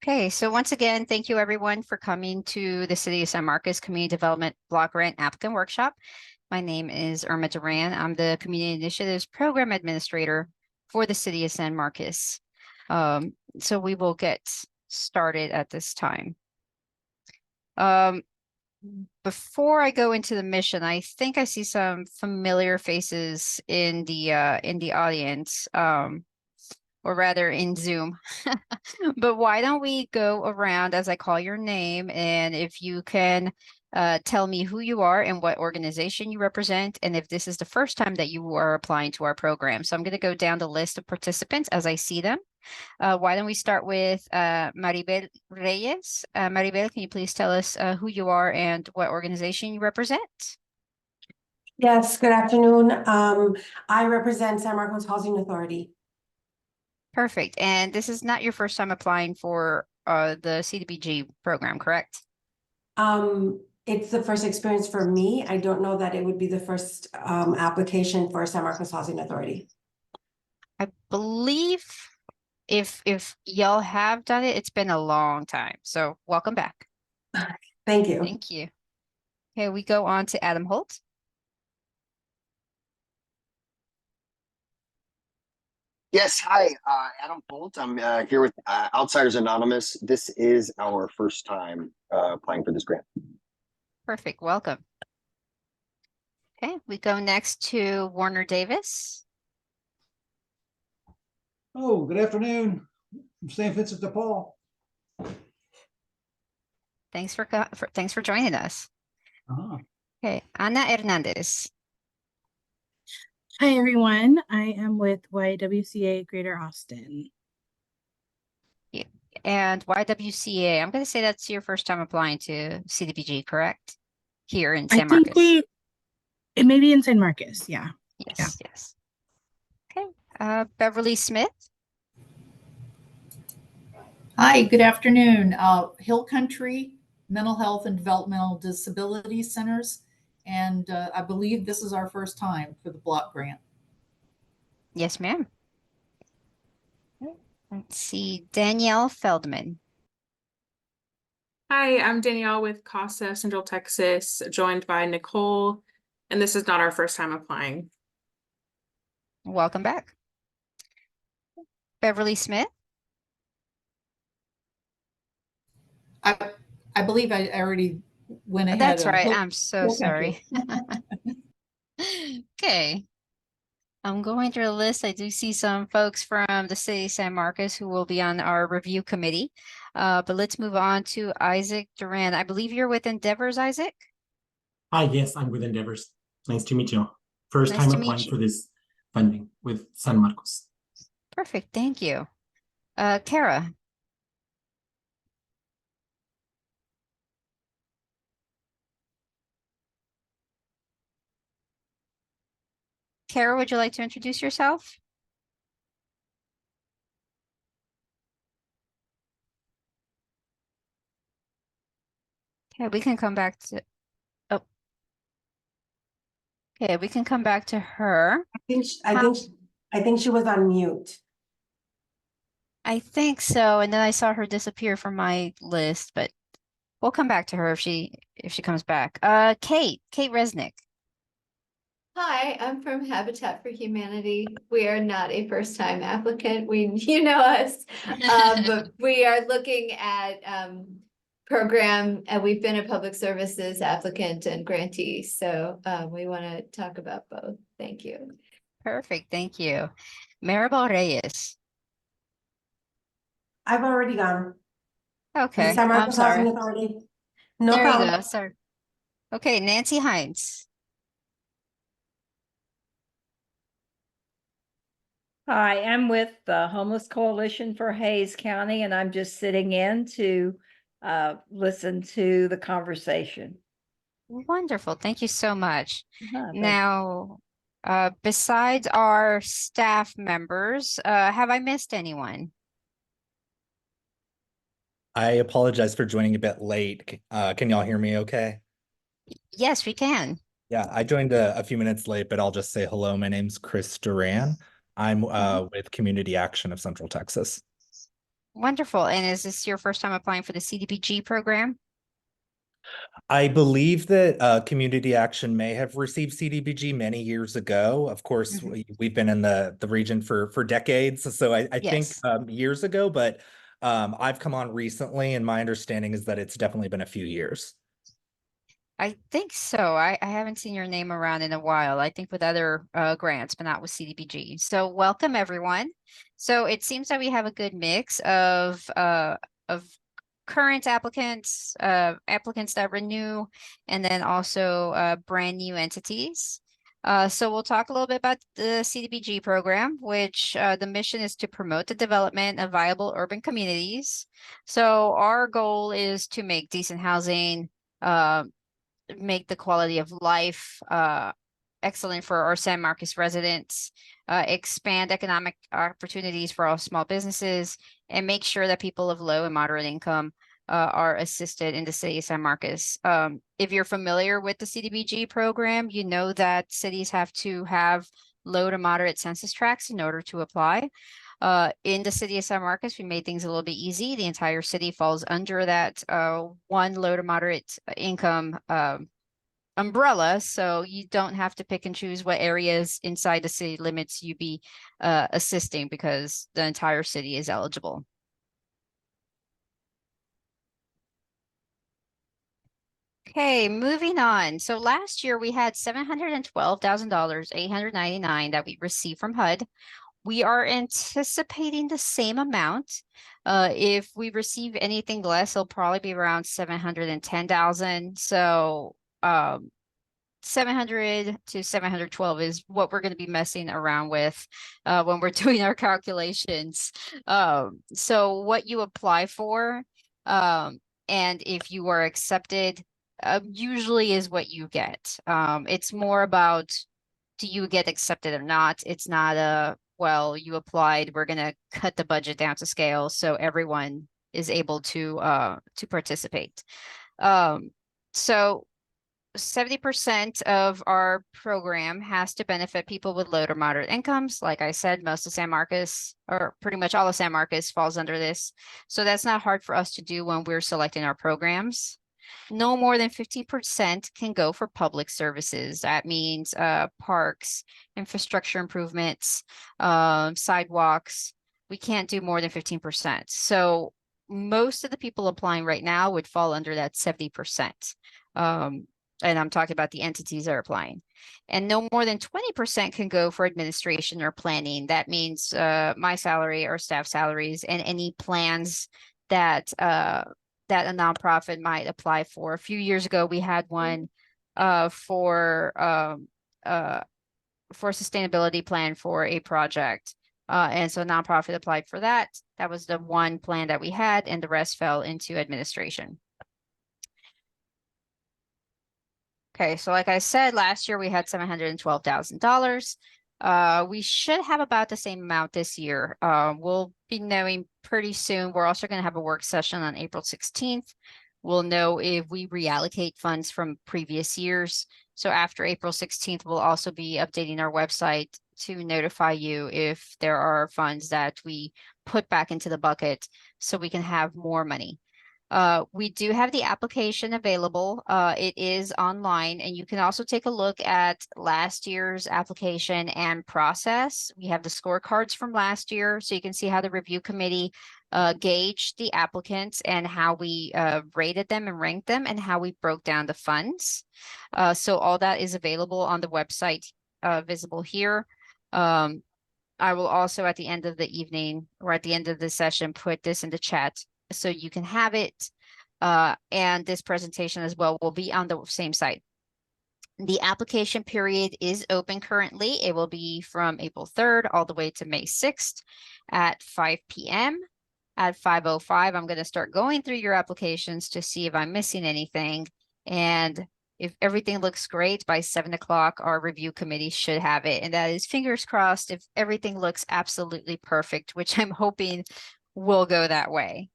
Okay, so once again, thank you everyone for coming to the City of San Marcos Community Development Block Grant Applicant Workshop. My name is Irma Duran. I'm the Community Initiatives Program Administrator for the City of San Marcos. So we will get started at this time. Before I go into the mission, I think I see some familiar faces in the audience, or rather in Zoom. But why don't we go around as I call your name, and if you can tell me who you are and what organization you represent, and if this is the first time that you are applying to our program. So I'm going to go down the list of participants as I see them. Why don't we start with Maribel Reyes? Maribel, can you please tell us who you are and what organization you represent? Yes, good afternoon. I represent San Marcos Housing Authority. Perfect. And this is not your first time applying for the CDBG program, correct? It's the first experience for me. I don't know that it would be the first application for San Marcos Housing Authority. I believe if y'all have done it, it's been a long time. So welcome back. Thank you. Thank you. Okay, we go on to Adam Holt. Yes, hi, Adam Holt. I'm here with Outsiders Anonymous. This is our first time applying for this grant. Perfect, welcome. Okay, we go next to Warner Davis. Oh, good afternoon. I'm St. Vincent de Paul. Thanks for joining us. Okay, Ana Hernandez. Hi, everyone. I am with YWCA Greater Austin. Yeah. And YWCA, I'm going to say that's your first time applying to CDBG, correct? Here in San Marcos. It may be in San Marcos, yeah. Yes, yes. Okay, Beverly Smith. Hi, good afternoon. Hill Country Mental Health and Developmental Disability Centers. And I believe this is our first time for the block grant. Yes, ma'am. Let's see, Danielle Feldman. Hi, I'm Danielle with CASA Central Texas, joined by Nicole, and this is not our first time applying. Welcome back. Beverly Smith. I believe I already went ahead. That's right. I'm so sorry. Okay. I'm going through the list. I do see some folks from the City of San Marcos who will be on our review committee. But let's move on to Isaac Duran. I believe you're with Endeavors, Isaac? Hi, yes, I'm with Endeavors. Nice to meet you. First time applying for this funding with San Marcos. Perfect. Thank you. Kara. Kara, would you like to introduce yourself? Okay, we can come back to, okay, we can come back to her. I think she was on mute. I think so, and then I saw her disappear from my list, but we'll come back to her if she comes back. Kate Resnick. Hi, I'm from Habitat for Humanity. We are not a first-time applicant. You know us, but we are looking at program, and we've been a public services applicant and grantee. So we want to talk about both. Thank you. Perfect. Thank you. Maribel Reyes. I've already gone. Okay. San Marcos I'm sorry. Housing Authority. No there problem. You go. Sorry. Okay, Nancy Hines. Hi, I'm with the Homeless Coalition for Hays County, and I'm just sitting in to listen to the conversation. Wonderful. Thank you so much. Now, besides our staff members, have I missed anyone? I apologize for joining a bit late. Can y'all hear me okay? Yes, we can. Yeah, I joined a few minutes late, but I'll just say hello. My name's Chris Duran. I'm with Community Action of Central Texas. Wonderful. And is this your first time applying for the CDBG program? I believe that Community Action may have received CDBG many years ago. Of course, we've been in the region for decades, so I think Yes. years ago, but I've come on recently, and my understanding is that it's definitely been a few years. I think so. I haven't seen your name around in a while. I think with other grants, but not with CDBG. So welcome everyone. So it seems that we have a good mix of current applicants, applicants that renew, and then also brand new entities. So we'll talk a little bit about the CDBG program, which the mission is to promote the development of viable urban communities. So our goal is to make decent housing, make the quality of life excellent for our San Marcos residents, expand economic opportunities for all small businesses, and make sure that people of low and moderate income are assisted in the city of San Marcos. If you're familiar with the CDBG program, you know that cities have to have low to moderate census tracts in order to apply. In the city of San Marcos, we made things a little bit easy. The entire city falls under that one low to moderate income umbrella, so you don't have to pick and choose what areas inside the city limits you be assisting, because the entire city is eligible. Okay, moving on. So last year we had $712,899 that we received from HUD. We are anticipating the same amount. If we receive anything less, it'll probably be around 710,000. So 700 to 712 is what we're going to be messing around with when we're doing our calculations. So what you apply for, and if you are accepted, usually is what you get. It's more about, do you get accepted or not? It's not a, well, you applied, we're going to cut the budget down to scale so everyone is able to participate. So 70% of our program has to benefit people with low to moderate incomes. Like I said, most of San Marcos, or pretty much all of San Marcos, falls under this. So that's not hard for us to do when we're selecting our programs. No more than 15% can go for public services. That means parks, infrastructure improvements, sidewalks. We can't do more than 15%. So most of the people applying right now would fall under that 70%. And I'm talking about the entities that are applying. And no more than 20% can go for administration or planning. That means my salary or staff salaries and any plans that that a nonprofit might apply for. A few years ago, we had one for a sustainability plan for a project. And so nonprofit applied for that. That was the one plan that we had, and the rest fell into administration. Okay, so like I said, last year we had $712,000. We should have about the same amount this year. We'll be knowing pretty soon. We're also going to have a work session on April 16th. We'll know if we reallocate funds from previous years. So after April 16th, we'll also be updating our website to notify you if there are funds that we put back into the bucket so we can have more money. We do have the application available. It is online, and you can also take a look at last year's application and process. We have the scorecards from last year, so you can see how the review committee gauged the applicants and how we rated them and ranked them and how we broke down the funds. So all that is available on the website visible here. I will also at the end of the evening or at the end of the session put this in the chat so you can have it. And this presentation as well will be on the same site. The application period is open currently. It will be from April 3rd all the way to May 6th at 5 p.m. At 5:05, I'm going to start going through your applications to see if I'm missing anything. And if everything looks great, by 7 o'clock, our review committee should have it. And that is fingers crossed if everything looks absolutely perfect, which I'm hoping will go that way.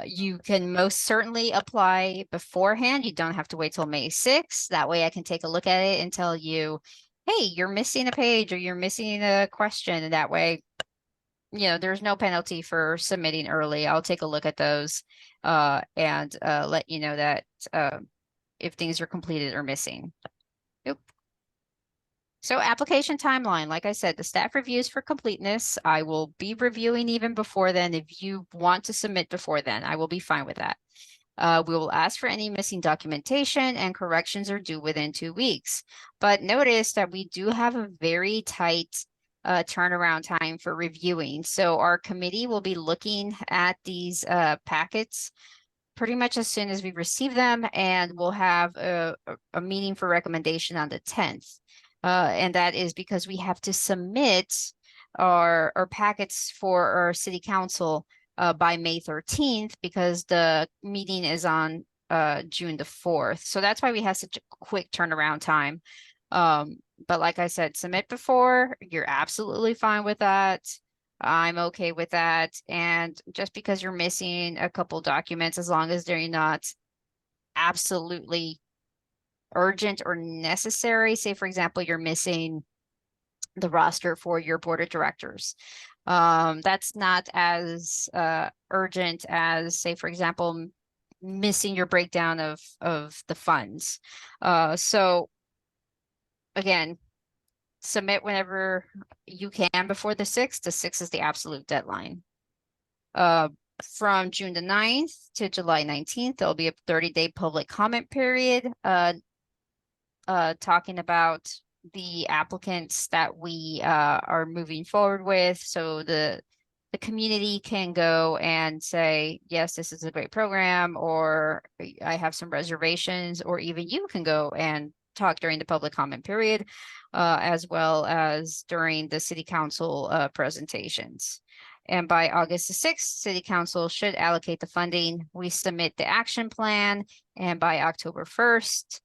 You can most certainly apply beforehand. You don't have to wait till May 6th. That way I can take a look at it and tell you, hey, you're missing a page or you're missing a question. And that way there's no penalty for submitting early. I'll take a look at those and let you know that if things are completed or missing. Yep. So application timeline, like I said, the staff reviews for completeness. I will be reviewing even before then. If you want to submit before then, I will be fine with that. We will ask for any missing documentation, and corrections are due within 2 weeks. But notice that we do have a very tight turnaround time for reviewing. So our committee will be looking at these packets pretty much as soon as we receive them, and we'll have a meeting for recommendation on the 10th. And that is because we have to submit our packets for our city council by May 13th, because the meeting is on June the 4th. So that's why we have such a quick turnaround time. But like I said, submit before, you're absolutely fine with that. I'm okay with that. And just because you're missing a couple documents, as long as they're not absolutely urgent or necessary, say for example, you're missing the roster for your board of directors. That's not as urgent as, say, for example, missing your breakdown of the funds. So again, submit whenever you can before the 6th. The 6th is the absolute deadline. From June the 9th to July 19th, there'll be a 30-day public comment period talking about the applicants that we are moving forward with. So the community can go and say, yes, this is a great program, or I have some reservations, or even you can go and talk during the public comment period, as well as during the city council presentations. And by August the 6th, city council should allocate the funding. We submit the action plan, and by October 1st,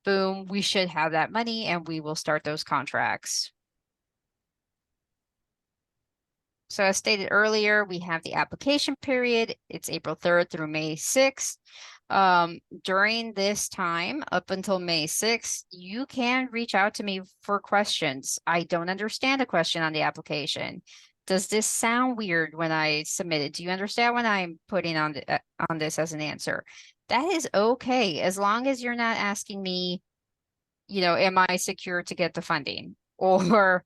boom, we should have that money and we will start those contracts. So as stated earlier, we have the application period. It's April 3rd through May 6th. During this time, up until May 6th, you can reach out to me for questions. I don't understand a question on the application. Does this sound weird when I submit it? Do you understand what I'm putting on this as an answer? That is okay, as long as you're not asking me, am I secure to get the funding? Or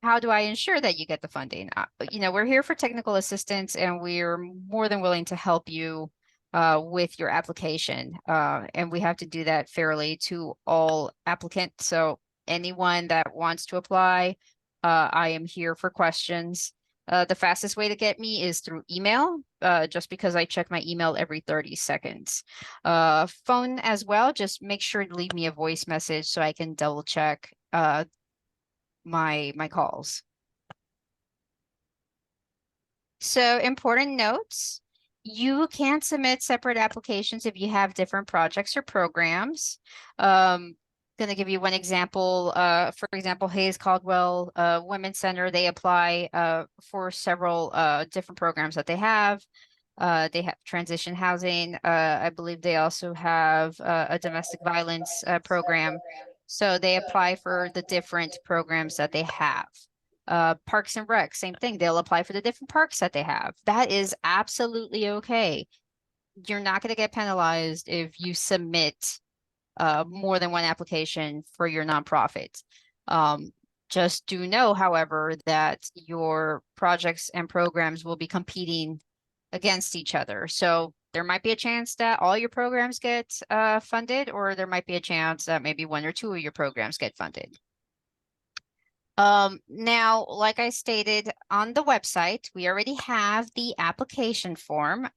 how do I ensure that you get the funding? We're here for technical assistance, and we're more than willing to help you with your application. And we have to do that fairly to all applicants. So anyone that wants to apply, I am here for questions. The fastest way to get me is through email, just because I check my email every 30 seconds. Phone as well, just make sure to leave me a voice message so I can double check my calls. So important notes, you can submit separate applications if you have different projects or programs. Going to give you one example. For example, Hayes Caldwell Women's Center, they apply for several different programs that they have. They have transition housing. I believe they also have a domestic violence program. So they apply for the different programs that they have. Parks and Rec, same thing. They'll apply for the different parks that they have. That is absolutely okay. You're not going to get penalized if you submit more than one application for your nonprofit. Just do know, however, that your projects and programs will be competing against each other. So there might be a chance that all your programs get funded, or there might be a chance that maybe one or two of your programs get funded. Now, like I stated on the website, we already have the application form.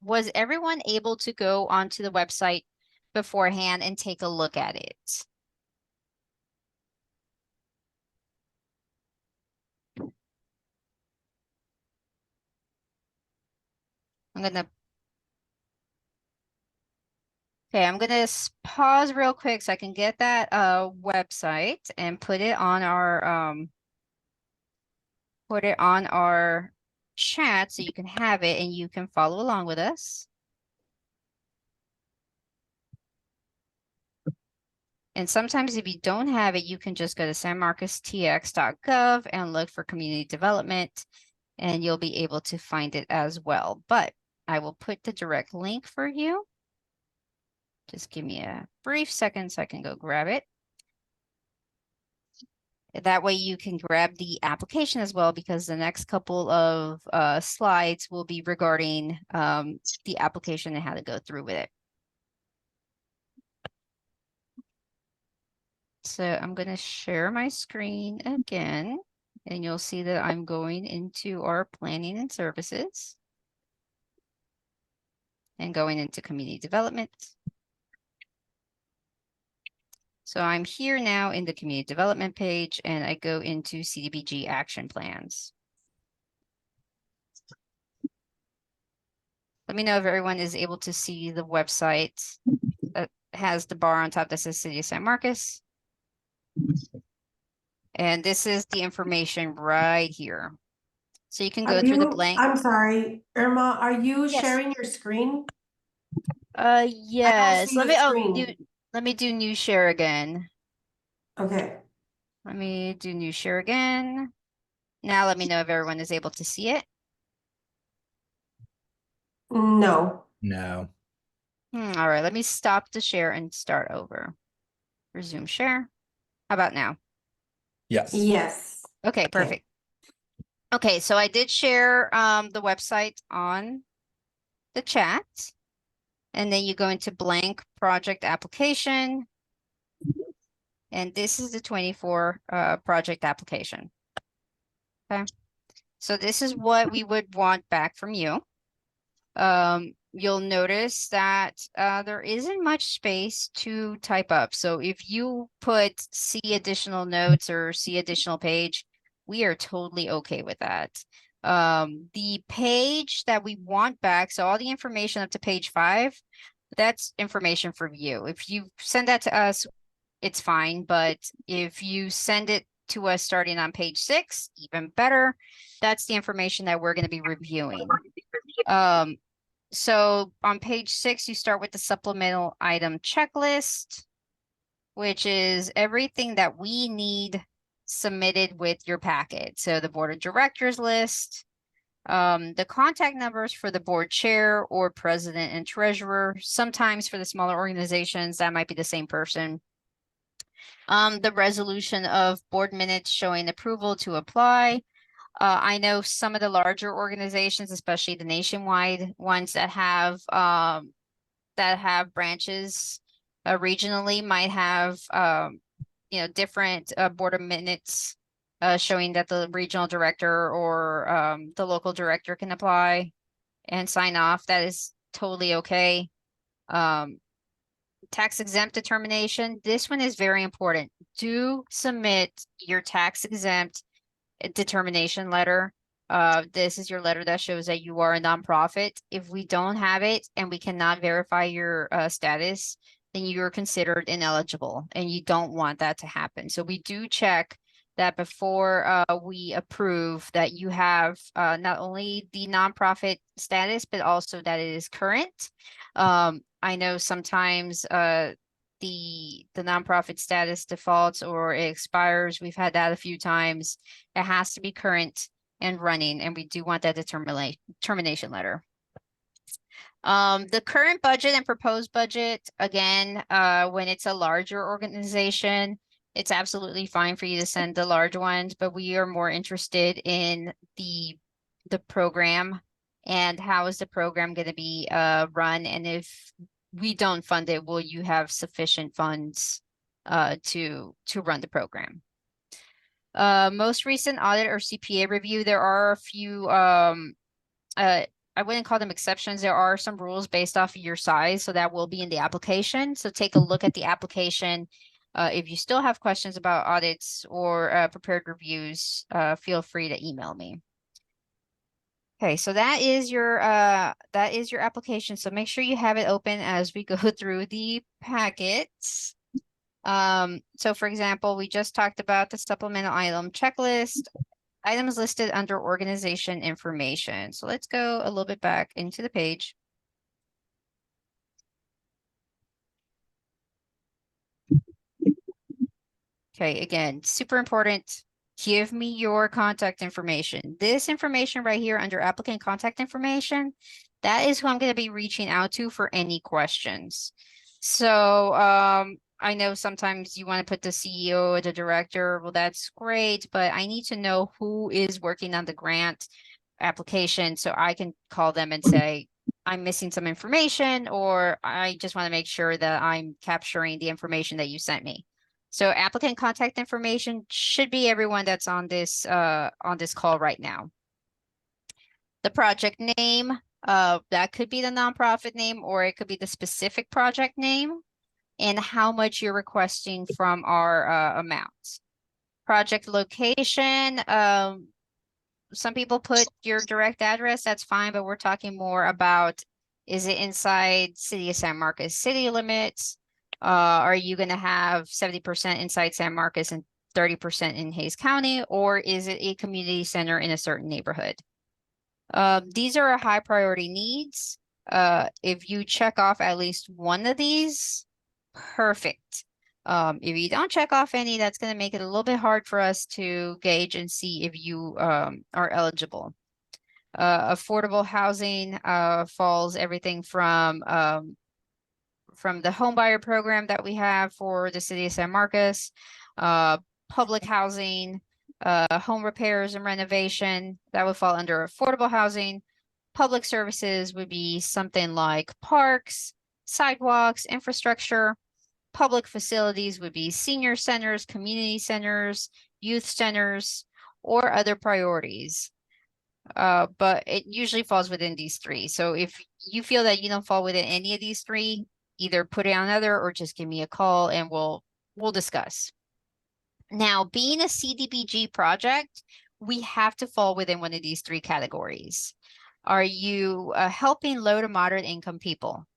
Was everyone able to go onto the website beforehand and take a look at it? I'm gonna pause real quick so I can get that website and put it on our chat so you can have it and you can follow along with us. And sometimes if you don't have it, you can just go to sanmarcostx.gov and look for community development. and you'll be able to find it as well. But I will put the direct link for you. Just give me a brief second so I can go grab it. That way you can grab the application as well, because the next couple of slides will be regarding the application and how to go through with it. So I'm going to share my screen again, and you'll see that I'm going into our planning and services and going into community development. So I'm here now in the community development page, and I go into CDBG action plans. Let me know if everyone is able to see the website that has the bar on top that says City of San Marcos. And this is the information right here. So you can go through the blank. I'm sorry, Irma, are you Yes. sharing your screen? Yes. see the screen. Let me do new share again. Okay. Let me do new share again. Now let me know if everyone is able to see it. No. No. All right, let me stop the share and start over. Resume share. How about now? Yes. Yes. Okay, perfect. Okay, so I did share the website on the chat. And then you go into blank project application. And this is the 24 project application. Okay. So this is what we would want back from you. You'll notice that there isn't much space to type up. So if you put see additional notes or see additional page, we are totally okay with that. The page that we want back, so all the information up to page 5, that's information from you. If you send that to us, it's fine. But if you send it to us starting on page 6, even better. That's the information that we're going to be reviewing. So on page 6, you start with the supplemental item checklist, which is everything that we need submitted with your packet. So the board of directors list, the contact numbers for the board chair or president and treasurer. Sometimes for the smaller organizations, that might be the same person. The resolution of board minutes showing approval to apply. I know some of the larger organizations, especially the nationwide ones that have branches regionally, might have different board of minutes showing that the regional director or the local director can apply and sign off. That is totally okay. Tax exempt determination. This one is very important. Do submit your tax exempt determination letter. This is your letter that shows that you are a nonprofit. If we don't have it and we cannot verify your status, then you are considered ineligible, and you don't want that to happen. So we do check that before we approve that you have not only the nonprofit status, but also that it is current. I know sometimes the nonprofit status defaults or it expires. We've had that a few times. It has to be current and running, and we do want that termination letter. The current budget and proposed budget, again, when it's a larger organization, it's absolutely fine for you to send the large ones, but we are more interested in the program and how is the program going to be run, and if we don't fund it, will you have sufficient funds to run the program? Most recent audit or CPA review, there are a few, I wouldn't call them exceptions. There are some rules based off of your size, so that will be in the application. So take a look at the application. If you still have questions about audits or prepared reviews, feel free to email me. Okay, so that is your application. So make sure you have it open as we go through the packets. So for example, we just talked about the supplemental item checklist, items listed under organization information. So let's go a little bit back into the page. Okay, again, super important. Give me your contact information. This information right here under applicant contact information, that is who I'm going to be reaching out to for any questions. So I know sometimes you want to put the CEO or the director. Well, that's great, but I need to know who is working on the grant application so I can call them and say, I'm missing some information, or I just want to make sure that I'm capturing the information that you sent me. So applicant contact information should be everyone that's on this call right now. The project name, that could be the nonprofit name, or it could be the specific project name, and how much you're requesting from our amounts. Project location, some people put your direct address, that's fine, but we're talking more about, is it inside City of San Marcos city limits? Are you going to have 70% inside San Marcos and 30% in Hays County, or is it a community center in a certain neighborhood? These are high priority needs. If you check off at least one of these, perfect. If you don't check off any, that's going to make it a little bit hard for us to gauge and see if you are eligible. Affordable housing falls everything from the home buyer program that we have for the city of San Marcos, public housing, home repairs and renovation, that would fall under affordable housing. Public services would be something like parks, sidewalks, infrastructure. Public facilities would be senior centers, community centers, youth centers, or other priorities. But it usually falls within these three. So if you feel that you don't fall within any of these three, either put it on another or just give me a call and we'll discuss. Now, being a CDBG project, we have to fall within one of these three categories. Are you helping low to moderate income people?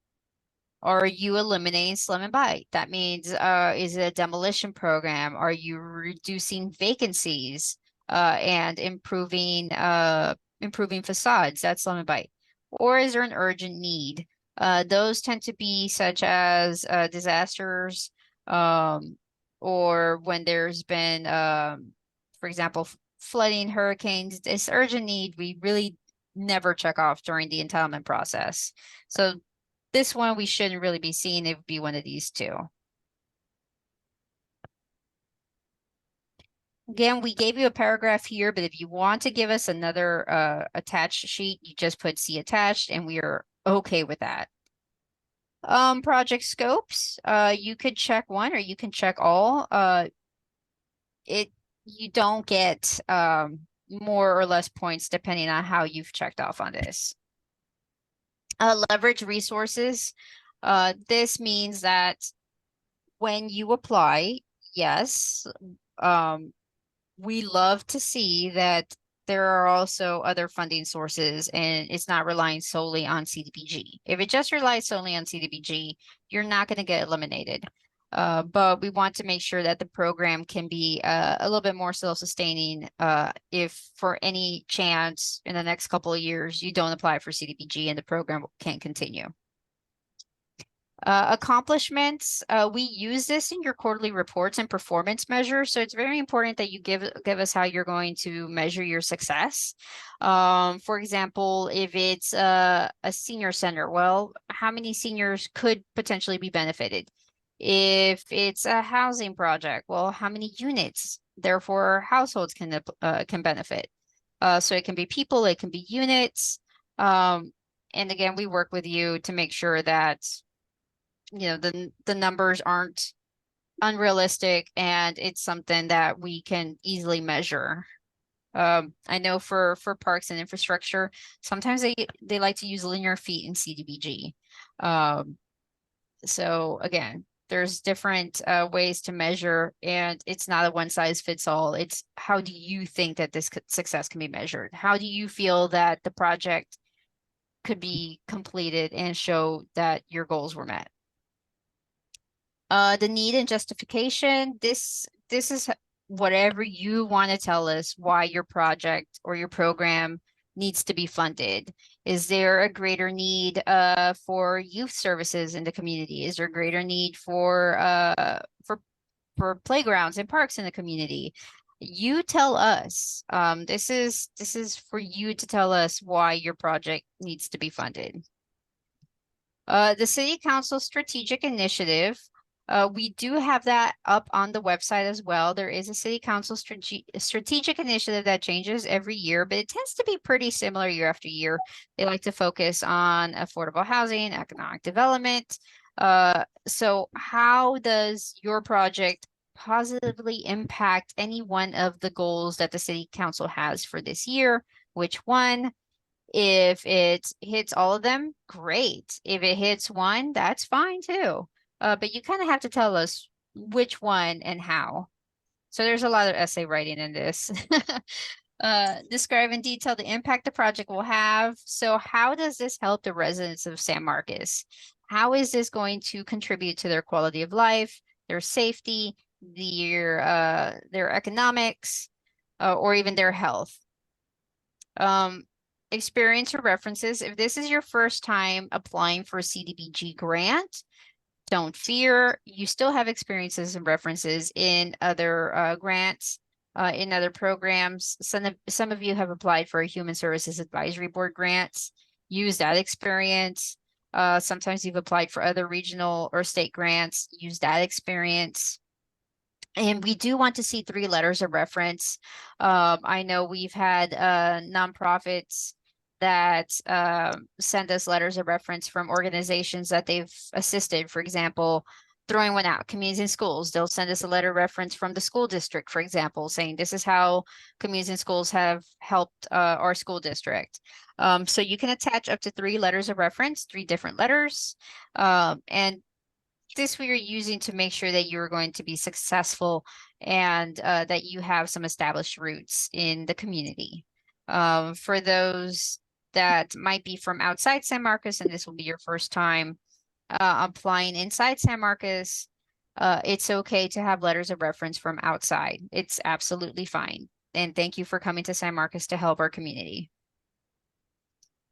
Are you eliminating slum and bite? That means, is it a demolition program? Are you reducing vacancies and improving facades? That's slum and bite. Or is there an urgent need? Those tend to be such as disasters, or when there's been, for example, flooding, hurricanes. This urgent need, we really never check off during the entitlement process. So this one we shouldn't really be seeing. It would be one of these two. Again, we gave you a paragraph here, but if you want to give us another attached sheet, you just put see attached, and we are okay with that. Project scopes, you could check one or you can check all. You don't get more or less points depending on how you've checked off on this. Leverage resources. This means that when you apply, yes, we love to see that there are also other funding sources and it's not relying solely on CDBG. If it just relies solely on CDBG, you're not going to get eliminated. But we want to make sure that the program can be a little bit more self-sustaining if for any chance in the next couple of years you don't apply for CDBG and the program can't continue. Accomplishments, we use this in your quarterly reports and performance measures. So it's very important that you give us how you're going to measure your success. For example, if it's a senior center, well, how many seniors could potentially be benefited? If it's a housing project, well, how many units, therefore households can benefit? So it can be people, it can be units. And again, we work with you to make sure that the numbers aren't unrealistic and it's something that we can easily measure. I know for parks and infrastructure, sometimes they like to use linear feet in CDBG. So again, there's different ways to measure, and it's not a one size fits all. It's how do you think that this success can be measured? How do you feel that the project could be completed and show that your goals were met? The need and justification, this is whatever you want to tell us why your project or your program needs to be funded. Is there a greater need for youth services in the community? Is there a greater need for playgrounds and parks in the community? You tell us. This is for you to tell us why your project needs to be funded. The City Council Strategic Initiative. We do have that up on the website as well. There is a City Council strategic initiative that changes every year, but it tends to be pretty similar year after year. They like to focus on affordable housing, economic development. So how does your project positively impact any one of the goals that the City Council has for this year? Which one? If it hits all of them, great. If it hits one, that's fine too. But you kind of have to tell us which one and how. So there's a lot of essay writing in this. Describe in detail the impact the project will have. So how does this help the residents of San Marcos? How is this going to contribute to their quality of life, their safety, their economics, or even their health? Experience or references. If this is your first time applying for a CDBG grant, don't fear. You still have experiences and references in other grants, in other programs. Some of you have applied for a Human Services Advisory Board grants. Use that experience. Sometimes you've applied for other regional or state grants. Use that experience. And we do want to see 3 letters of reference. I know we've had nonprofits that send us letters of reference from organizations that they've assisted. For example, throwing one out, Communities in Schools. They'll send us a letter of reference from the school district, for example, saying this is how Communities in Schools have helped our school district. So you can attach up to 3 letters of reference, 3 different letters. And this we are using to make sure that you're going to be successful and that you have some established roots in the community. For those that might be from outside San Marcos, and this will be your first time applying inside San Marcos, it's okay to have letters of reference from outside. It's absolutely fine. And thank you for coming to San Marcos to help our community.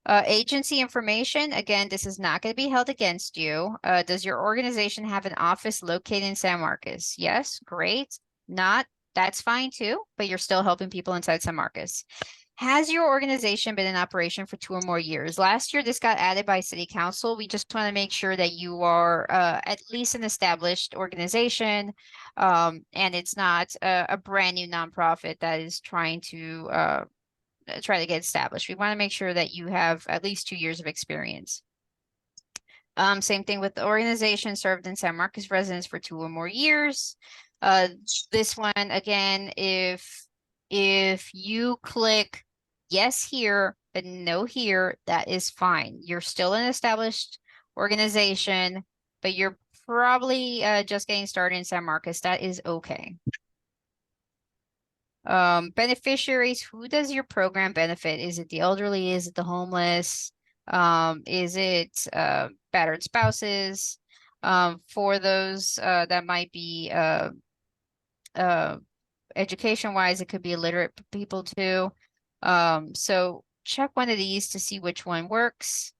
Agency information, again, this is not going to be held against you. Does your organization have an office located in San Marcos? Yes, great. Not, that's fine too, but you're still helping people inside San Marcos. Has your organization been in operation for 2 or more years? Last year, this got added by City Council. We just want to make sure that you are at least an established organization, and it's not a brand new nonprofit that is trying to try to get established. We want to make sure that you have at least 2 years of experience. Same thing with the organization served in San Marcos residents for 2 or more years. This one, again, if you click yes here, but no here, that is fine. You're still an established organization, but you're probably just getting started in San Marcos. That is okay. Beneficiaries, who does your program benefit? Is it the elderly? Is it the homeless? Is it battered spouses? For those that might be education-wise, it could be illiterate people too. So check one of these to see which one works.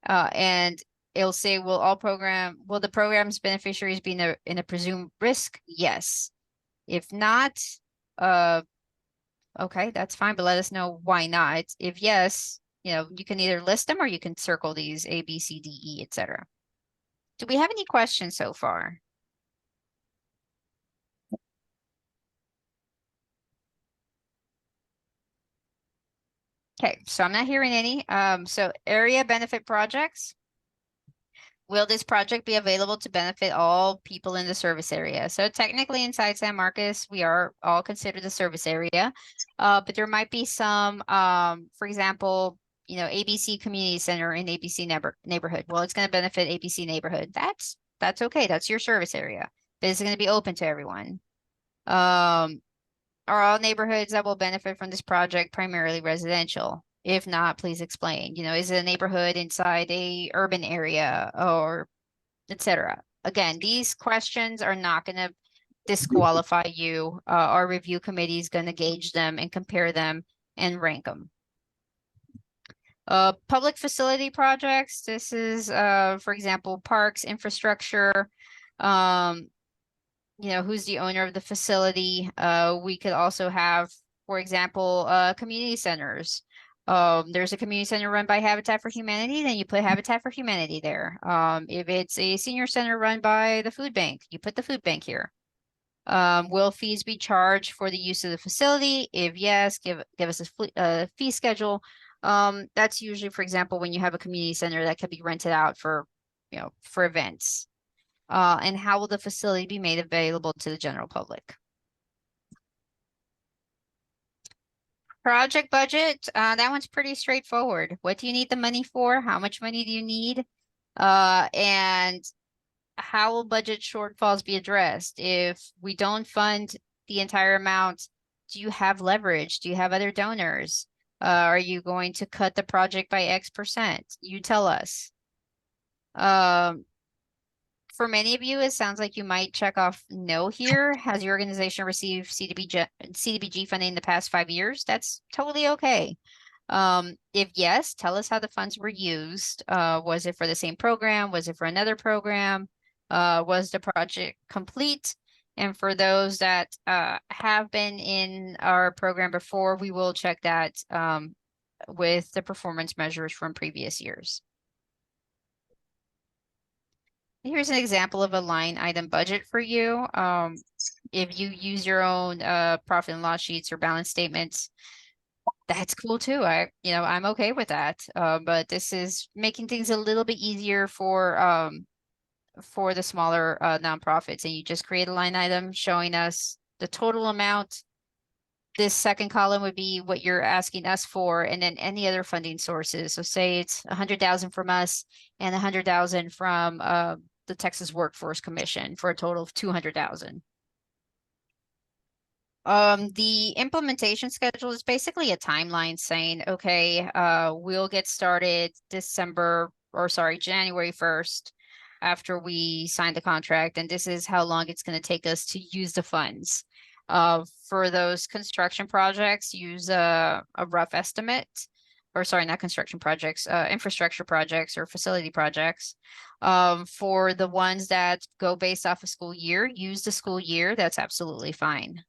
And it'll say, will the program's beneficiaries be in a presumed risk? Yes. If not, okay, that's fine, but let us know why not. If yes, you can either list them or you can circle these A, B, C, D, E, etc. Do we have any questions so far? Okay, so I'm not hearing any. So area benefit projects. Will this project be available to benefit all people in the service area? So technically inside San Marcos, we are all considered the service area, but there might be some, for example, ABC Community Center in ABC neighborhood. Well, it's going to benefit ABC neighborhood. That's okay. That's your service area. But it's going to be open to everyone. Are all neighborhoods that will benefit from this project primarily residential? If not, please explain. Is it a neighborhood inside a urban area or etc.? Again, these questions are not going to disqualify you. Our review committee is going to gauge them and compare them and rank them. Public facility projects. This is, for example, parks, infrastructure. who's the owner of the facility. We could also have, for example, community centers. There's a community center run by Habitat for Humanity, then you put Habitat for Humanity there. If it's a senior center run by the food bank, you put the food bank here. Will fees be charged for the use of the facility? If yes, give us a fee schedule. That's usually, for example, when you have a community center that could be rented out for, for events. And how will the facility be made available to the general public? Project budget, that one's pretty straightforward. What do you need the money for? How much money do you need? And how will budget shortfalls be addressed? If we don't fund the entire amount, do you have leverage? Do you have other donors? Are you going to cut the project by X%? You tell us. For many of you, it sounds like you might check off no here. Has your organization received CDBG funding in the past 5 years? That's totally okay. If yes, tell us how the funds were used. Was it for the same program? Was it for another program? Was the project complete? And for those that have been in our program before, we will check that with the performance measures from previous years. Here's an example of a line item budget for you. If you use your own profit and loss sheets or balance statements, that's cool too. I'm okay with that. But this is making things a little bit easier for the smaller nonprofits, and you just create a line item showing us the total amount. This second column would be what you're asking us for, and then any other funding sources. So say it's 100,000 from us and 100,000 from the Texas Workforce Commission for a total of 200,000. The implementation schedule is basically a timeline saying, okay, we'll get started January 1st after we sign the contract, and this is how long it's going to take us to use the funds. For those construction projects, use a rough estimate, or sorry, not construction projects, infrastructure projects or facility projects. For the ones that go based off a school year, use the school year. That's absolutely fine.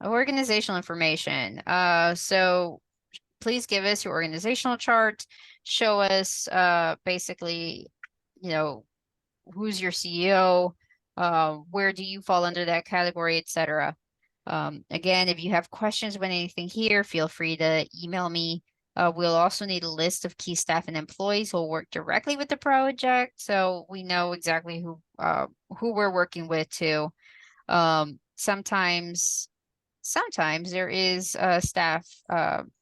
Organizational information. So please give us your organizational chart. Show us basically, who's your CEO, where do you fall under that category, etc. Again, if you have questions about anything here, feel free to email me. We'll also need a list of key staff and employees who will work directly with the project, so we know exactly who we're working with too. Sometimes there is staff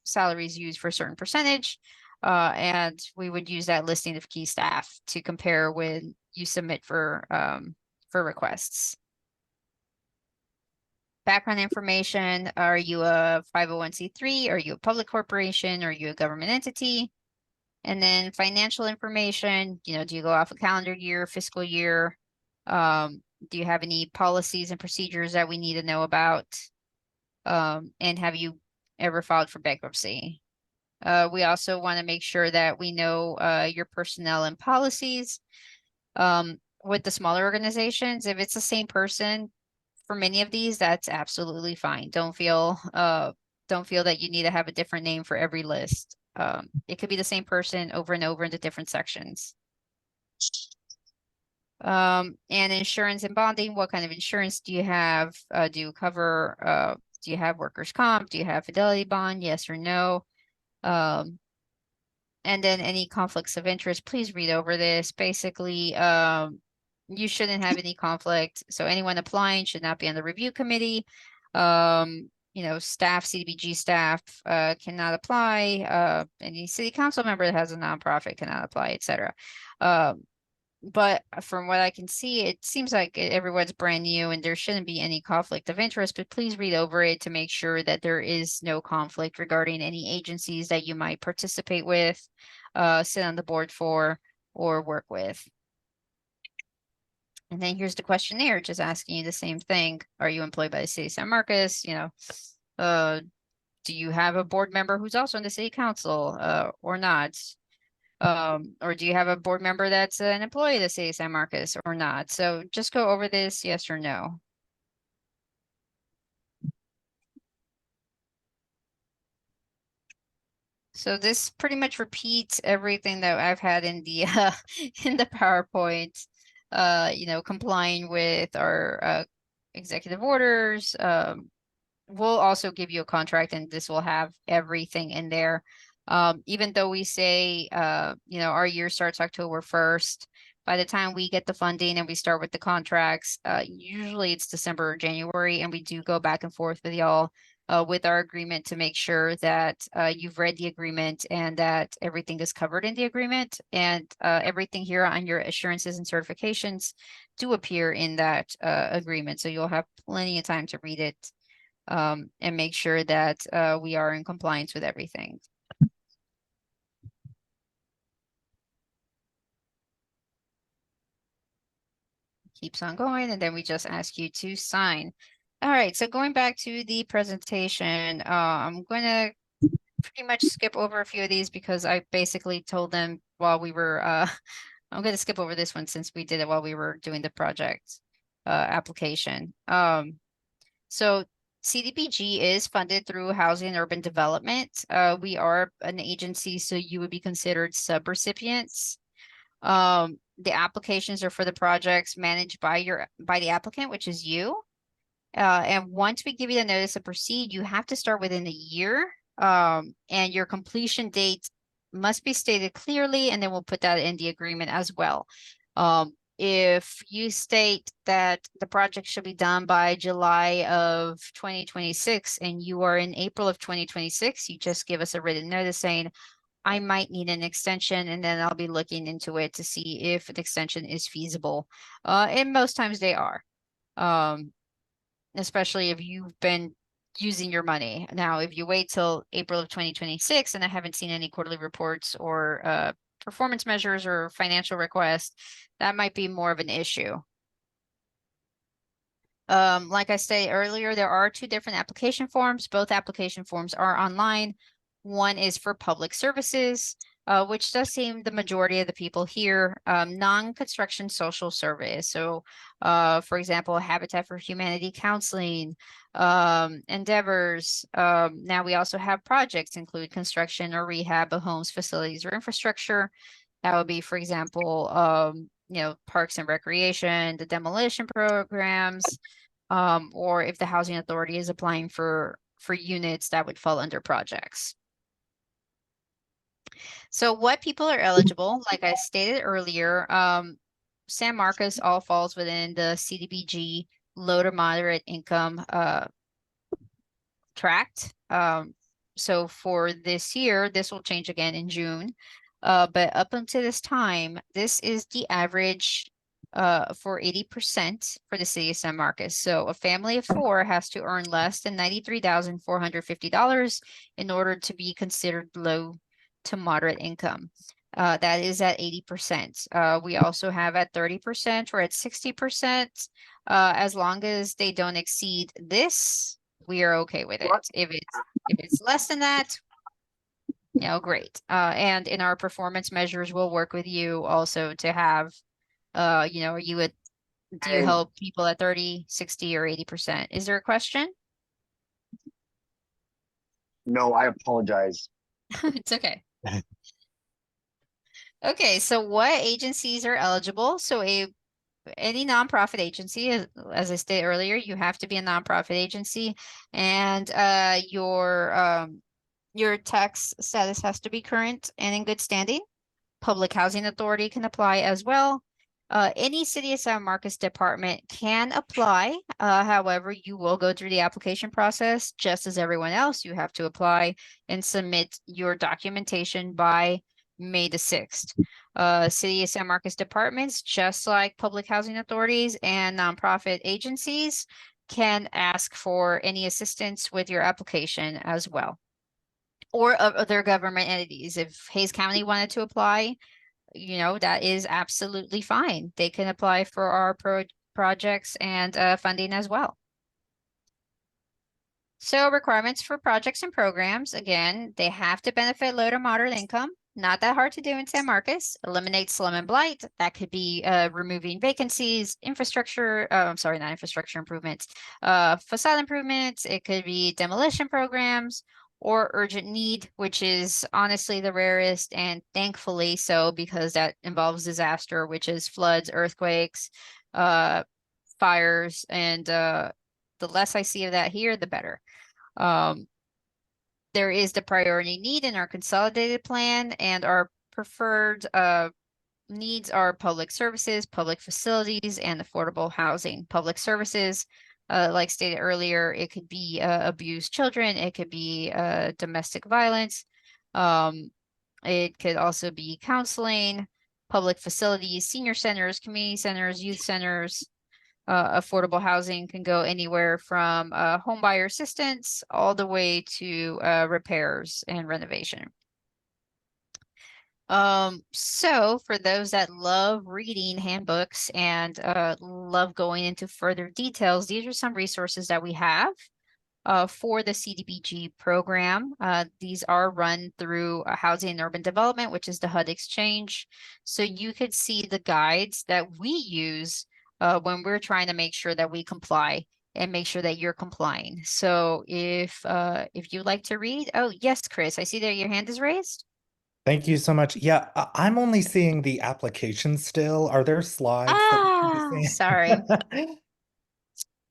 salaries used for a certain percentage, and we would use that listing of key staff to compare when you submit for requests. Background information: are you a 501c3? Are you a public corporation? Are you a government entity? And then financial information, do you go off a calendar year, fiscal year? Do you have any policies and procedures that we need to know about? And have you ever filed for bankruptcy? We also want to make sure that we know your personnel and policies. With the smaller organizations, if it's the same person for many of these, that's absolutely fine. Don't feel that you need to have a different name for every list. It could be the same person over and over into different sections. And insurance and bonding, what kind of insurance do you have? Do you cover, do you have workers' comp? Do you have fidelity bond? Yes or no? And then any conflicts of interest, please read over this. Basically, you shouldn't have any conflict. So anyone applying should not be on the review committee. Staff, CDBG staff cannot apply. Any city council member that has a nonprofit cannot apply, etc. But from what I can see, it seems like everyone's brand new and there shouldn't be any conflict of interest, but please read over it to make sure that there is no conflict regarding any agencies that you might participate with, sit on the board for, or work with. And then here's the questionnaire, just asking you the same thing. Are you employed by the city of San Marcos? Do you have a board member who's also in the city council or not? Or do you have a board member that's an employee of the city of San Marcos or not? So just go over this, yes or no. So this pretty much repeats everything that I've had in the in the PowerPoint. You know, complying with our executive orders. We'll also give you a contract, and this will have everything in there. Even though we say you know, our year starts October 1st, by the time we get the funding and we start with the contracts, usually it's December or January, and we do go back and forth with y'all with our agreement to make sure that you've read the agreement and that everything is covered in the agreement, and everything here on your assurances and certifications do appear in that agreement. So you'll have plenty of time to read it and make sure that we are in compliance with everything. Keeps on going, and then we just ask you to sign. All right, so going back to the presentation, I'm going to pretty much skip over a few of these because I basically told them while we were, I'm going to skip over this one since we did it while we were doing the project application. So CDBG is funded through Housing and Urban Development. We are an agency, so you would be considered subrecipients. The applications are for the projects managed by the applicant, which is you. And once we give you the notice to proceed, you have to start within a year. And your completion date must be stated clearly, and then we'll put that in the agreement as well. If you state that the project should be done by July of 2026 and you are in April of 2026, you just give us a written notice saying, I might need an extension, and then I'll be looking into it to see if an extension is feasible. And most times they are, especially if you've been using your money. Now, if you wait till April of 2026 and I haven't seen any quarterly reports or performance measures or financial requests, that might be more of an issue. Like I said earlier, there are two different application forms. Both application forms are online. One is for public services, which does seem the majority of the people here, non-construction social service. So, for example, Habitat for Humanity counseling, endeavors. Now we also have projects include construction or rehab of homes, facilities, or infrastructure. That would be, for example, you know, parks and recreation, the demolition programs, or if the housing authority is applying for units, that would fall under projects. So what people are eligible, like I stated earlier, San Marcos all falls within the CDBG low to moderate income tract. So for this year, this will change again in June. But up until this time, this is the average for 80% for the city of San Marcos. So a family of 4 has to earn less than $93,450 in order to be considered low to moderate income. That is at 80%. We also have at 30% or at 60%. As long as they don't exceed this, we are okay with it. If it's less than that, you know, great. And in our performance measures, we'll work with you also to have, you know, do you help people at 30, 60, or 80%? Is there a question? No, I apologize. It's okay. Okay, so what agencies are eligible? So any nonprofit agency, as I stated earlier, you have to be a nonprofit agency, and your tax status has to be current and in good standing. Public Housing Authority can apply as well. Any City of San Marcos department can apply. However, you will go through the application process just as everyone else. You have to apply and submit your documentation by May the 6th. City of San Marcos departments, just like public housing authorities and nonprofit agencies, can ask for any assistance with your application as well. Or other government entities. If Hays County wanted to apply, you know, that is absolutely fine. They can apply for our projects and funding as well. So requirements for projects and programs, again, they have to benefit low to moderate income. Not that hard to do in San Marcos. Eliminate slum and blight. That could be removing vacancies, infrastructure, I'm sorry, not infrastructure improvements, facade improvements. It could be demolition programs or urgent need, which is honestly the rarest and thankfully so because that involves disaster, which is floods, earthquakes, fires, and the less I see of that here, the better. There is the priority need in our consolidated plan, and our preferred needs are public services, public facilities, and affordable housing. Public services, like stated earlier, it could be abused children, it could be domestic violence, it could also be counseling, public facilities, senior centers, community centers, youth centers. Affordable housing can go anywhere from home buyer assistance all the way to repairs and renovation. So for those that love reading handbooks and love going into further details, these are some resources that we have for the CDBG program. These are run through Housing and Urban Development, which is the HUD Exchange. So you could see the guides that we use when we're trying to make sure that we comply and make sure that you're complying. So if you'd like to read, oh yes, Chris, I see that your hand is raised. Thank you so much. Yeah, I'm only seeing the application still. Are there slides that we can be seeing? Sorry.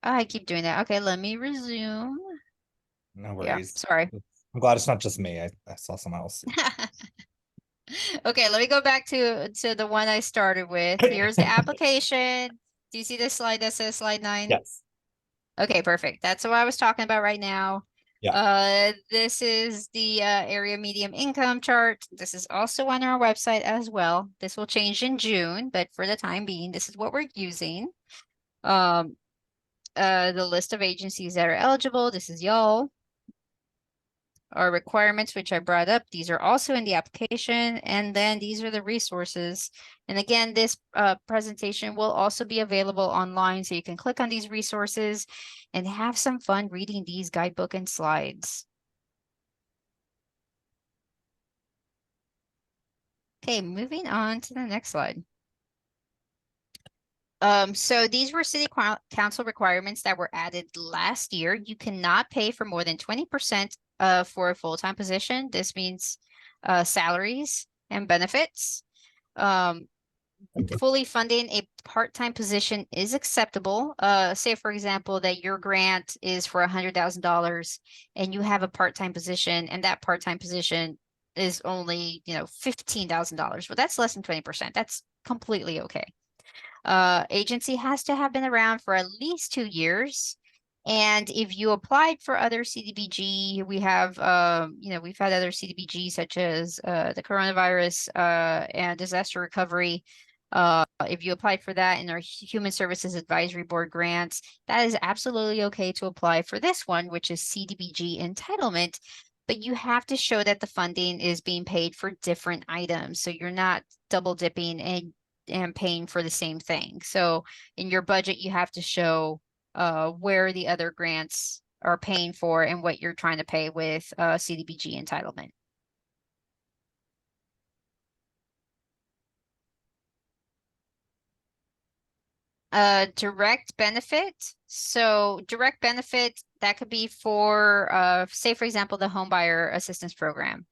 I keep doing that. Okay, let me resume. No Yeah, worries. sorry. I'm glad it's not just me. I saw someone else. Okay, let me go back to the one I started with. Here's the application. Do you see this slide that says slide 9? Yes. Okay, perfect. That's what I was talking about right now. Yeah. This is the area medium income chart. This is also on our website as well. This will change in June, but for the time being, this is what we're using. The list of agencies that are eligible. This is y'all. Our requirements, which I brought up, these are also in the application, and then these are the resources. And again, this presentation will also be available online, so you can click on these resources and have some fun reading these guidebook and slides. Okay, moving on to the next slide. So these were city council requirements that were added last year. You cannot pay for more than 20% for a full-time position. This means salaries and benefits. Fully funding a part-time position is acceptable. Say, for example, that your grant is for $100,000 and you have a part-time position, and that part-time position is only, $15,000. Well, that's less than 20%. That's completely okay. Agency has to have been around for at least 2 years. And if you applied for other CDBG, we have, we've had other CDBG such as the coronavirus and disaster recovery. If you applied for that in our Human Services Advisory Board grants, that is absolutely okay to apply for this one, which is CDBG entitlement. But you have to show that the funding is being paid for different items. So you're not double dipping and paying for the same thing. So in your budget, you have to show where the other grants are paying for and what you're trying to pay with CDBG entitlement. Direct benefit. So direct benefit, that could be for, say, for example, the home buyer assistance program.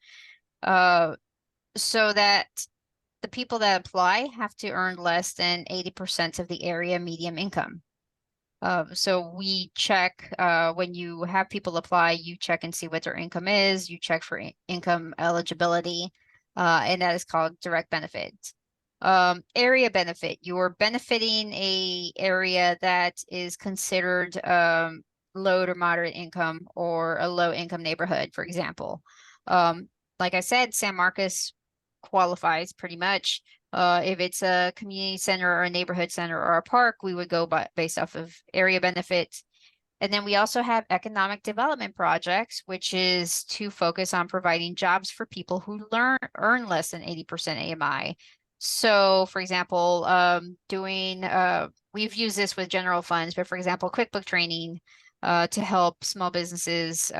So that the people that apply have to earn less than 80% of the area median income. So we check when you have people apply, you check and see what their income is. You check for income eligibility, and that is called direct benefit. Area benefit, you're benefiting a area that is considered low to moderate income or a low income neighborhood, for example. Like I said, San Marcos qualifies pretty much. If it's a community center or a neighborhood center or a park, we would go based off of area benefits. And then we also have economic development projects, which is to focus on providing jobs for people who earn less than 80% AMI. So for example, we've used this with general funds, but for example, QuickBook training to help small businesses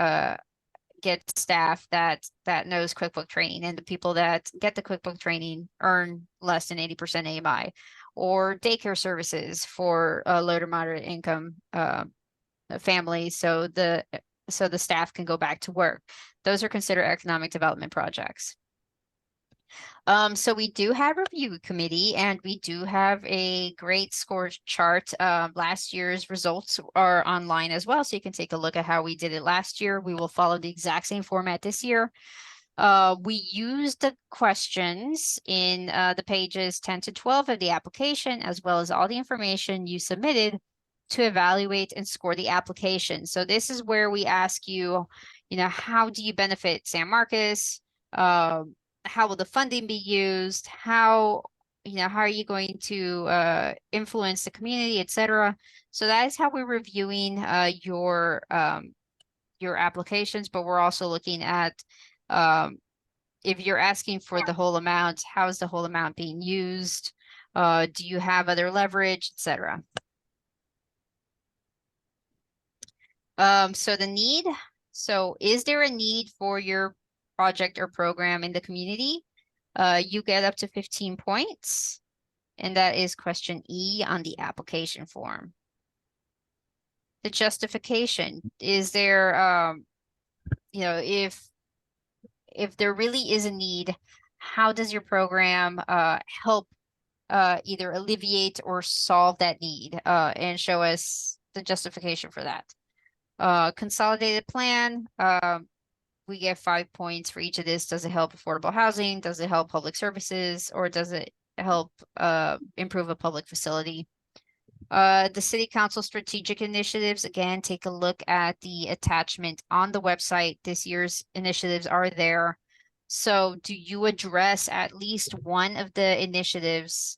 get staff that knows QuickBook training, and the people that get the QuickBook training earn less than 80% AMI, or daycare services for low to moderate income families, so the staff can go back to work. Those are considered economic development projects. So we do have a review committee, and we do have a great score chart. Last year's results are online as well, so you can take a look at how we did it last year. We will follow the exact same format this year. We use the questions in the pages 10 to 12 of the application, as well as all the information you submitted, to evaluate and score the application. So this is where we ask you, how do you benefit San Marcos? How will the funding be used? How are you going to influence the community, etc. So that is how we're reviewing your applications, but we're also looking at if you're asking for the whole amount, how is the whole amount being used? Do you have other leverage, etc. So the need. So is there a need for your project or program in the community? You get up to 15 points, and that is question E on the application form. The justification, is there, if there really is a need, how does your program help either alleviate or solve that need, and show us the justification for that. Consolidated plan, we get 5 points for each of this. Does it help affordable housing? Does it help public services? Or does it help improve a public facility? The city council strategic initiatives, again, take a look at the attachment on the website. This year's initiatives are there. So do you address at least one of the initiatives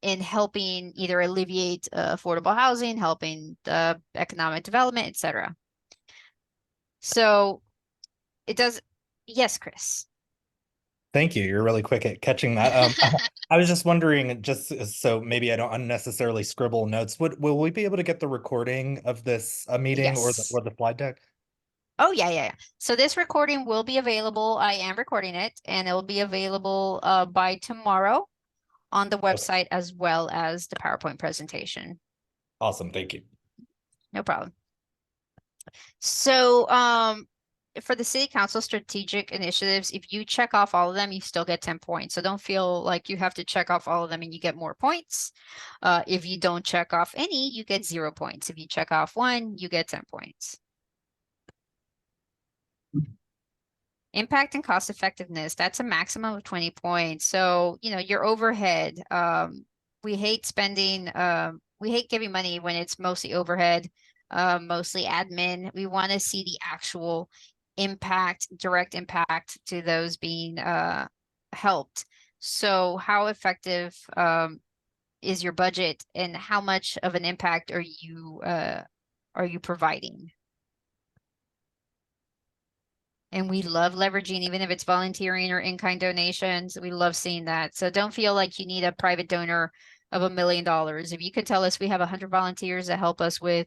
in helping either alleviate affordable housing, helping the economic development, etc. So it does. Yes, Chris. Thank you. You're really quick at catching that. I was just wondering, just so maybe I don't unnecessarily scribble notes, will we be able to get the recording of this meeting or Yes. the slide deck? Oh, yeah. So this recording will be available. I am recording it, and it will be available by tomorrow on the website, as well as the PowerPoint presentation. Awesome. Thank you. No problem. So for the city council strategic initiatives, if you check off all of them, you still get 10 points. So don't feel like you have to check off all of them and you get more points. If you don't check off any, you get 0 points. If you check off one, you get 10 points. Impact and cost effectiveness, that's a maximum of 20 points. So, your overhead, we hate spending, we hate giving money when it's mostly overhead, mostly admin. We want to see the actual impact, direct impact to those being helped. So how effective is your budget, and how much of an impact are you providing? And we love leveraging, even if it's volunteering or in-kind donations. We love seeing that. So don't feel like you need a private donor of $1 million. If you could tell us we have 100 volunteers that help us with,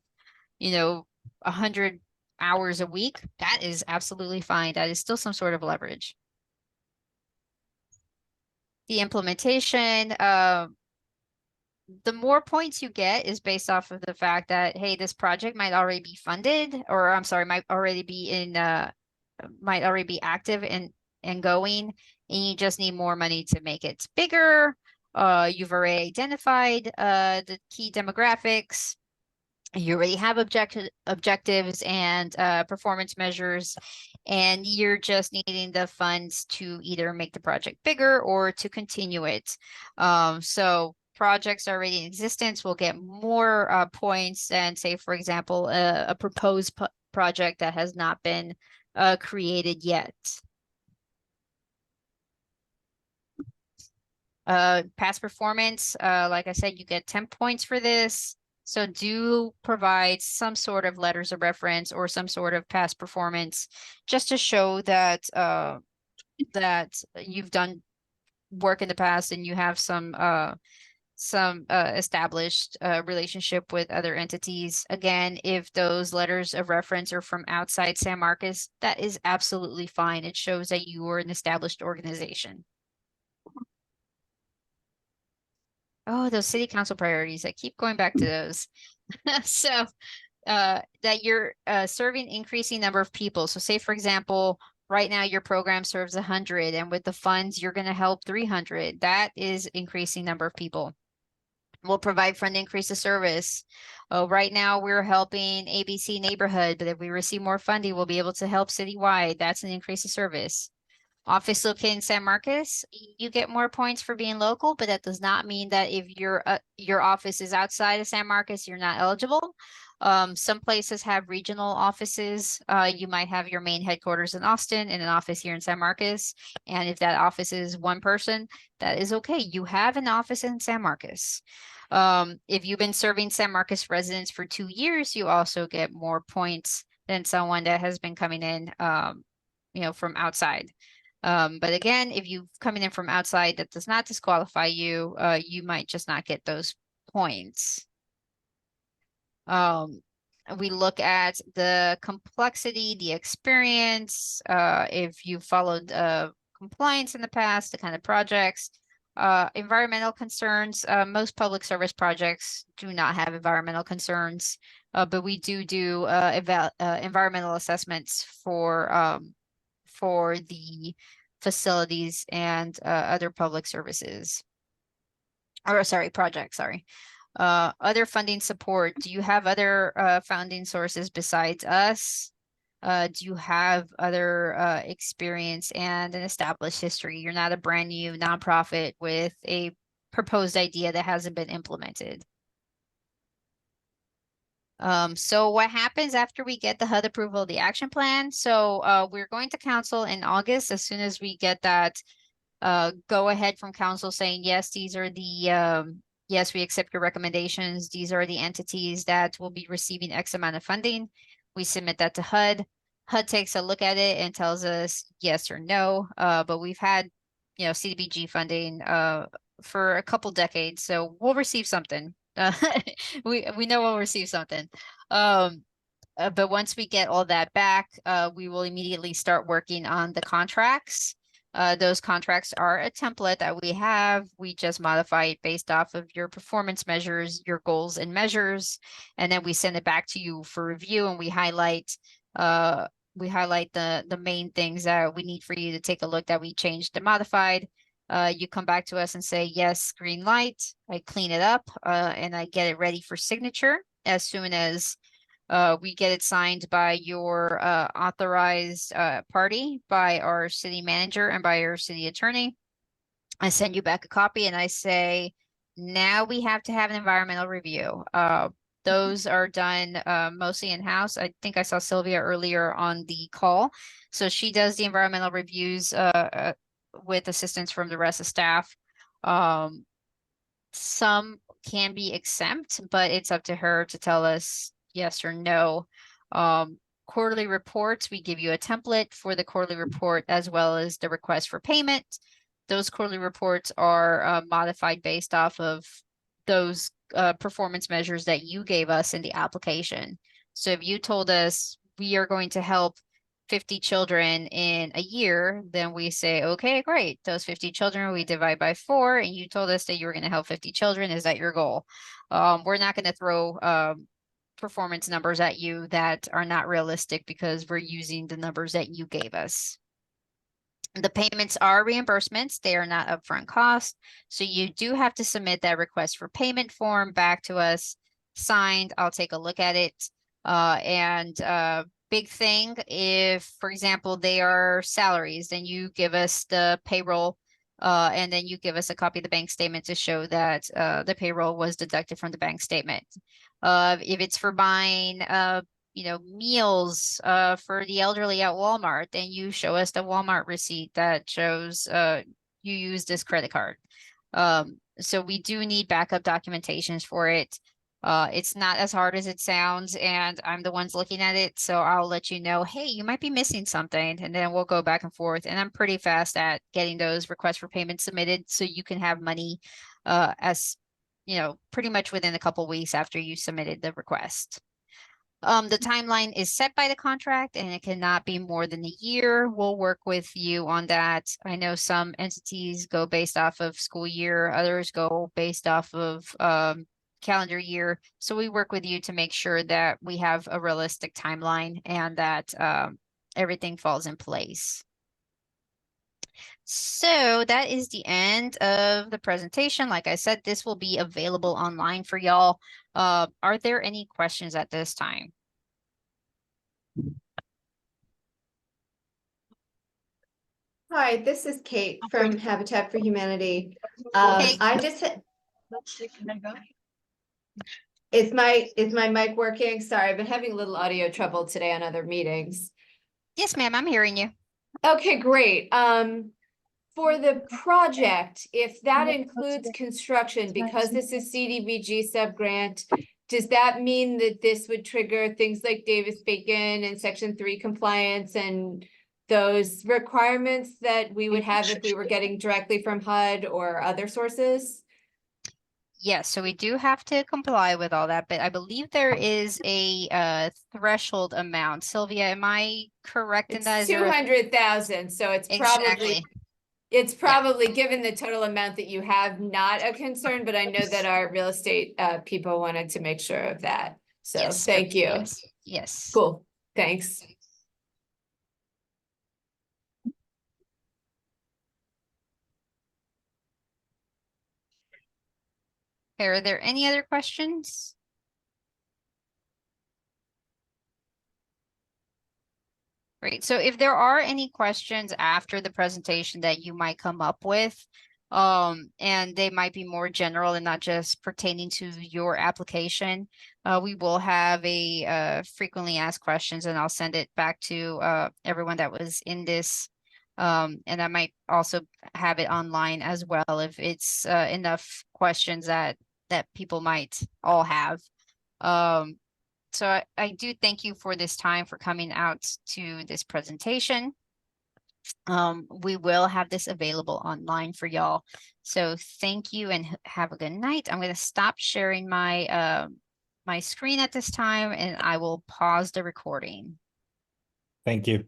100 hours a week, that is absolutely fine. That is still some sort of leverage. The implementation, the more points you get is based off of the fact that, hey, this project might already be funded, or I'm sorry, might already be active and going, and you just need more money to make it bigger. You've already identified the key demographics. You already have objectives and performance measures, and you're just needing the funds to either make the project bigger or to continue it. So projects already in existence will get more points than, say, for example, a proposed project that has not been created yet. Past performance, like I said, you get 10 points for this. So do provide some sort of letters of reference or some sort of past performance, just to show that that you've done work in the past and you have some some established relationship with other entities. Again, if those letters of reference are from outside San Marcos, that is absolutely fine. It shows that you are an established organization. Oh, those city council priorities. I keep going back to those. So that you're serving increasing number of people. So say, for example, right now your program serves 100, and with the funds, you're going to help 300. That is increasing number of people. We'll provide fund increase of service. Right now we're helping ABC neighborhood, but if we receive more funding, we'll be able to help citywide. That's an increase of service. Office located in San Marcos, you get more points for being local, but that does not mean that if your office is outside of San Marcos, you're not eligible. Some places have regional offices. You might have your main headquarters in Austin and an office here in San Marcos. And if that office is one person, that is okay. You have an office in San Marcos. If you've been serving San Marcos residents for 2 years, you also get more points than someone that has been coming in, from outside. But again, if you've coming in from outside, that does not disqualify you. You might just not get those points. We look at the complexity, the experience, if you followed compliance in the past, the kind of projects, environmental concerns. Most public service projects do not have environmental concerns, but we do environmental assessments for the facilities and other public services. Or sorry, projects, sorry. Other funding support. Do you have other funding sources besides us? Do you have other experience and an established history? You're not a brand new nonprofit with a proposed idea that hasn't been implemented. So what happens after we get the HUD approval of the action plan? So we're going to council in August as soon as we get that go ahead from council saying, yes, these are the yes, we accept your recommendations. These are the entities that will be receiving X amount of funding. We submit that to HUD. HUD takes a look at it and tells us yes or no. But we've had, CDBG funding for a couple decades, so we'll receive something. We know we'll receive something. But once we get all that back, we will immediately start working on the contracts. Those contracts are a template that we have. We just modify it based off of your performance measures, your goals and measures, and then we send it back to you for review, and we highlight the main things that we need for you to take a look that we changed and modified. You come back to us and say, yes, green light. I clean it up and I get it ready for signature as soon as we get it signed by your authorized party, by our city manager and by our city attorney. I send you back a copy and I say, now we have to have an environmental review. Those are done mostly in-house. I think I saw Sylvia earlier on the call. So she does the environmental reviews with assistance from the rest of staff. Some can be exempt, but it's up to her to tell us yes or no. Quarterly reports, we give you a template for the quarterly report as well as the request for payment. Those quarterly reports are modified based off of those performance measures that you gave us in the application. So if you told us we are going to help 50 children in a year, then we say, okay, great. Those 50 children we divide by 4, and you told us that you were going to help 50 children. Is that your goal? We're not going to throw performance numbers at you that are not realistic because we're using the numbers that you gave us. The payments are reimbursements. They are not upfront costs. So you do have to submit that request for payment form back to us, signed. I'll take a look at it. Big thing, if, for example, they are salaries, then you give us the payroll and then you give us a copy of the bank statement to show that the payroll was deducted from the bank statement. If it's for buying meals for the elderly at Walmart, then you show us the Walmart receipt that shows you use this credit card. So we do need backup documentations for it. It's not as hard as it sounds, and I'm the ones looking at it, so I'll let you know, hey, you might be missing something, and then we'll go back and forth. And I'm pretty fast at getting those requests for payment submitted so you can have money as pretty much within a couple weeks after you submitted the request. The timeline is set by the contract and it cannot be more than a year. We'll work with you on that. I know some entities go based off of school year, others go based off of calendar year. So we work with you to make sure that we have a realistic timeline and that everything falls in place. So that is the end of the presentation. Like I said, this will be available online for y'all. Are there any questions at this time? Hi, this is Kate from Habitat for Humanity. Kate. I just is my mic working? Sorry, I've been having a little audio trouble today on other meetings. Yes, ma'am, I'm hearing you. Okay, great. For the project, if that includes construction, because this is CDBG sub-grant, does that mean that this would trigger things like Davis-Bacon and Section 3 compliance and those requirements that we would have if we were getting directly from HUD or other sources? Yes, so we do have to comply with all that, but I believe there is a threshold amount. Sylvia, am I correct in that? It's 200,000, so it's Exactly. probably given the total amount that you have, not a concern, but I know that our real estate people wanted to make sure of that. So Yes, thank you. yes, yes. Cool. Thanks. Are there any other questions? Great. So if there are any questions after the presentation that you might come up with, and they might be more general and not just pertaining to your application, we will have a frequently asked questions, and I'll send it back to everyone that was in this. And I might also have it online as well if it's enough questions that people might all have. So I do thank you for this time for coming out to this presentation. We will have this available online for y'all. So thank you and have a good night. I'm going to stop sharing my my screen at this time and I will pause the recording. Thank you.